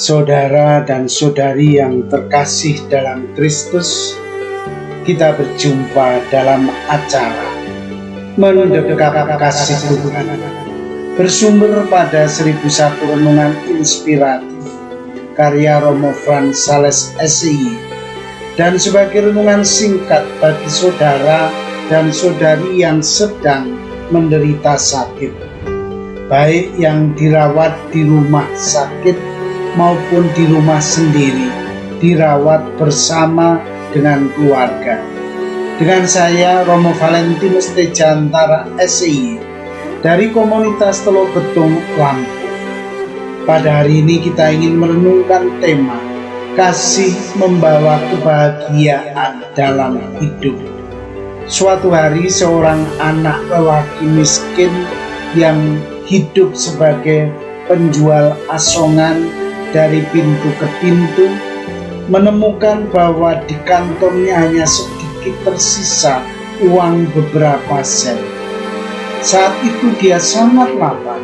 Saudara dan saudari yang terkasih dalam Kristus, kita berjumpa dalam acara Mendekat Kasih Tuhan, bersumber pada 1001 renungan inspiratif karya Romo Frans Sales SI, dan sebagai renungan singkat bagi saudara dan saudari yang sedang menderita sakit, baik yang dirawat di rumah sakit maupun di rumah sendiri, dirawat bersama dengan keluarga. Dengan saya, Romo Valentinus Tejantara SI, dari komunitas Teluk Betung, Lampung. Pada hari ini kita ingin merenungkan tema kasih membawa kebahagiaan dalam hidup. Suatu hari seorang anak lelaki miskin yang hidup sebagai penjual asongan dari pintu ke pintu menemukan bahwa di kantongnya hanya sedikit tersisa uang beberapa sen. Saat itu dia sangat lapar.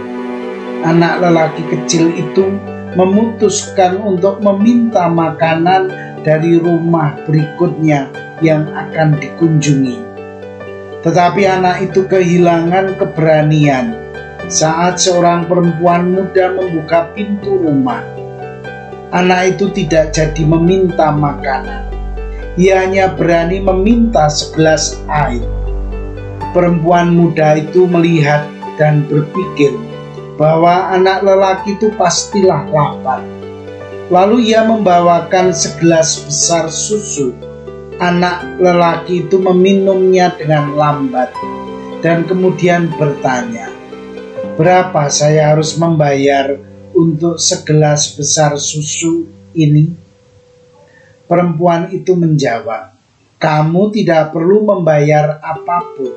Anak lelaki kecil itu memutuskan untuk meminta makanan dari rumah berikutnya yang akan dikunjungi. Tetapi anak itu kehilangan keberanian saat seorang perempuan muda membuka pintu rumah. Anak itu tidak jadi meminta makanan. Ia hanya berani meminta segelas air. Perempuan muda itu melihat dan berpikir bahwa anak lelaki itu pastilah lapar. Lalu ia membawakan segelas besar susu. Anak lelaki itu meminumnya dengan lambat dan kemudian bertanya, "Berapa saya harus membayar untuk segelas besar susu ini?" Perempuan itu menjawab, "Kamu tidak perlu membayar apapun.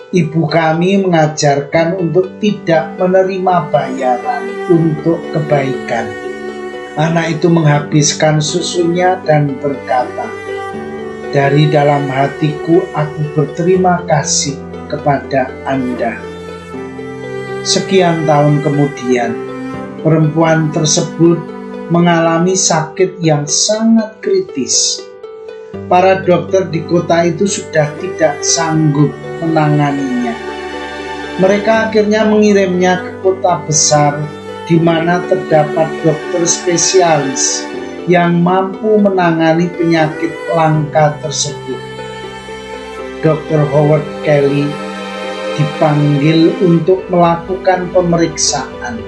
Ibu kami mengajarkan untuk tidak menerima bayaran untuk kebaikan." Anak itu menghabiskan susunya dan berkata, "Dari dalam hatiku aku berterima kasih kepada Anda." Sekian tahun kemudian, perempuan tersebut mengalami sakit yang sangat kritis. Para dokter di kota itu sudah tidak sanggup menanganinya. Mereka akhirnya mengirimnya ke kota besar di mana terdapat dokter spesialis yang mampu menangani penyakit langka tersebut. Dr. Howard Kelly dipanggil untuk melakukan pemeriksaan.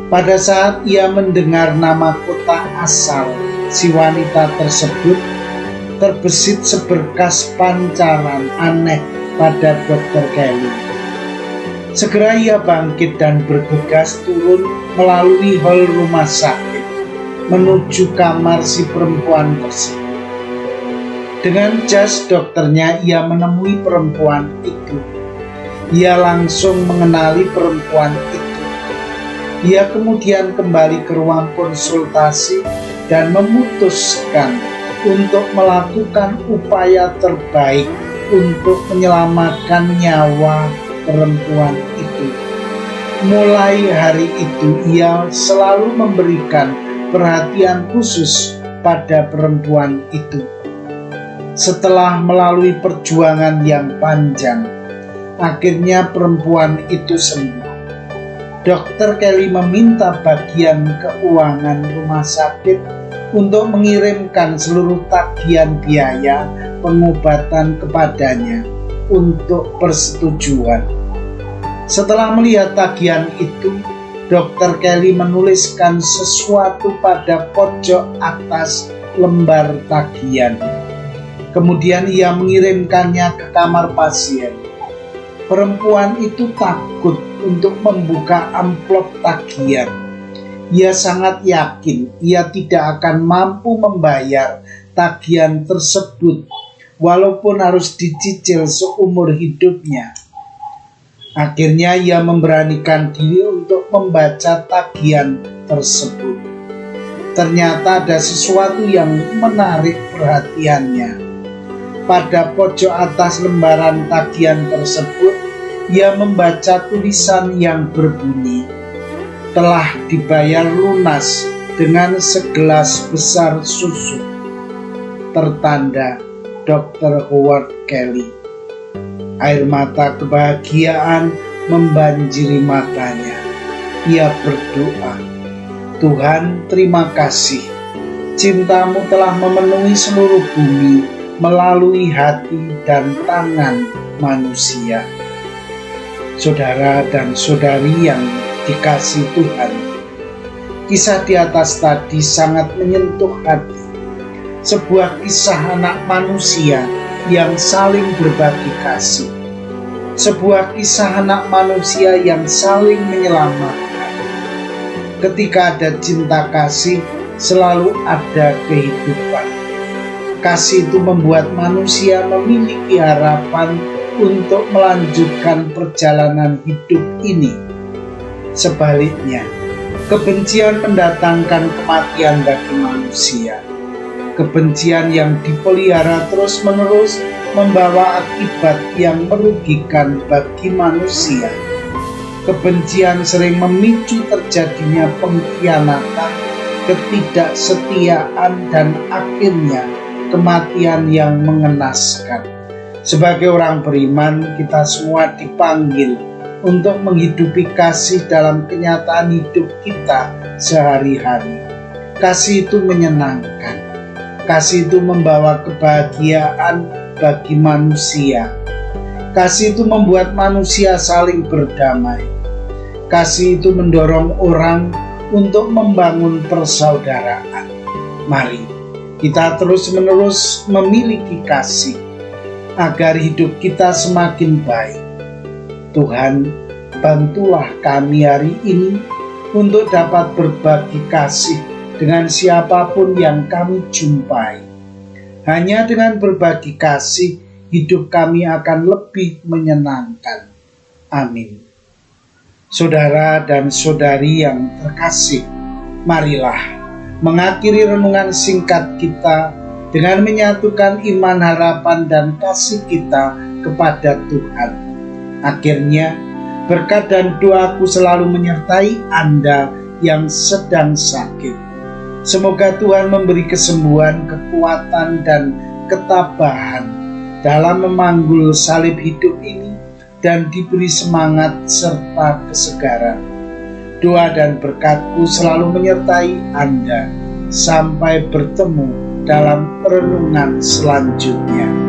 Pada saat ia mendengar nama kota asal si wanita tersebut, terbesit seberkas pancaran aneh pada Dr. Kelly. Segera ia bangkit dan bergegas turun melalui hal rumah sakit menuju kamar si perempuan tersebut. Dengan jas dokternya ia menemui perempuan itu. Ia langsung mengenali perempuan itu. Ia kemudian kembali ke ruang konsultasi dan memutuskan untuk melakukan upaya terbaik untuk menyelamatkan nyawa perempuan itu. Mulai hari itu ia selalu memberikan perhatian khusus pada perempuan itu. Setelah melalui perjuangan yang panjang, akhirnya perempuan itu sembuh. Dr. Kelly meminta bagian keuangan rumah sakit untuk mengirimkan seluruh tagihan biaya pengobatan kepadanya untuk persetujuan. Setelah melihat tagihan itu, Dr. Kelly menuliskan sesuatu pada pojok atas lembar tagihan. Kemudian ia mengirimkannya ke kamar pasien. Perempuan itu takut untuk membuka amplop tagihan. Ia sangat yakin ia tidak akan mampu membayar tagihan tersebut, walaupun harus dicicil seumur hidupnya. Akhirnya ia memberanikan diri untuk membaca tagihan tersebut. Ternyata ada sesuatu yang menarik perhatiannya. Pada pojok atas lembaran tagihan tersebut, ia membaca tulisan yang berbunyi, "Telah dibayar lunas dengan segelas besar susu. Tertanda Dr. Howard Kelly. Air mata kebahagiaan membanjiri matanya. Ia berdoa, Tuhan, terima kasih. Cintamu telah memenuhi seluruh bumi melalui hati dan tangan manusia. Saudara dan saudari yang dikasihi Tuhan, kisah di atas tadi sangat menyentuh hati. Sebuah kisah anak manusia yang saling berbagi kasih. Sebuah kisah anak manusia yang saling menyelamatkan. Ketika ada cinta kasih, selalu ada kehidupan. Kasih itu membuat manusia memiliki harapan untuk melanjutkan perjalanan hidup ini. Sebaliknya, kebencian mendatangkan kematian bagi manusia. Kebencian yang dipelihara terus-menerus membawa akibat yang merugikan bagi manusia. Kebencian sering memicu terjadinya pengkhianatan, ketidaksetiaan, dan akhirnya kematian yang mengenaskan. Sebagai orang beriman, kita semua dipanggil untuk menghidupi kasih dalam kenyataan hidup kita sehari-hari. Kasih itu menyenangkan. Kasih itu membawa kebahagiaan bagi manusia. Kasih itu membuat manusia saling berdamai. Kasih itu mendorong orang untuk membangun persaudaraan. Mari kita terus-menerus memiliki kasih agar hidup kita semakin baik. Tuhan, bantulah kami hari ini untuk dapat berbagi kasih dengan siapapun yang kami jumpai. Hanya dengan berbagi kasih, hidup kami akan lebih menyenangkan. Amin. Saudara dan saudari yang terkasih, marilah mengakhiri renungan singkat kita dengan menyatukan iman, harapan, dan kasih kita kepada Tuhan. Akhirnya, berkat dan doaku selalu menyertai Anda yang sedang sakit. Semoga Tuhan memberi kesembuhan, kekuatan, dan ketabahan dalam memanggul salib hidup ini dan diberi semangat serta kesegaran. Doa dan berkatku selalu menyertai Anda. Sampai bertemu dalam renungan selanjutnya.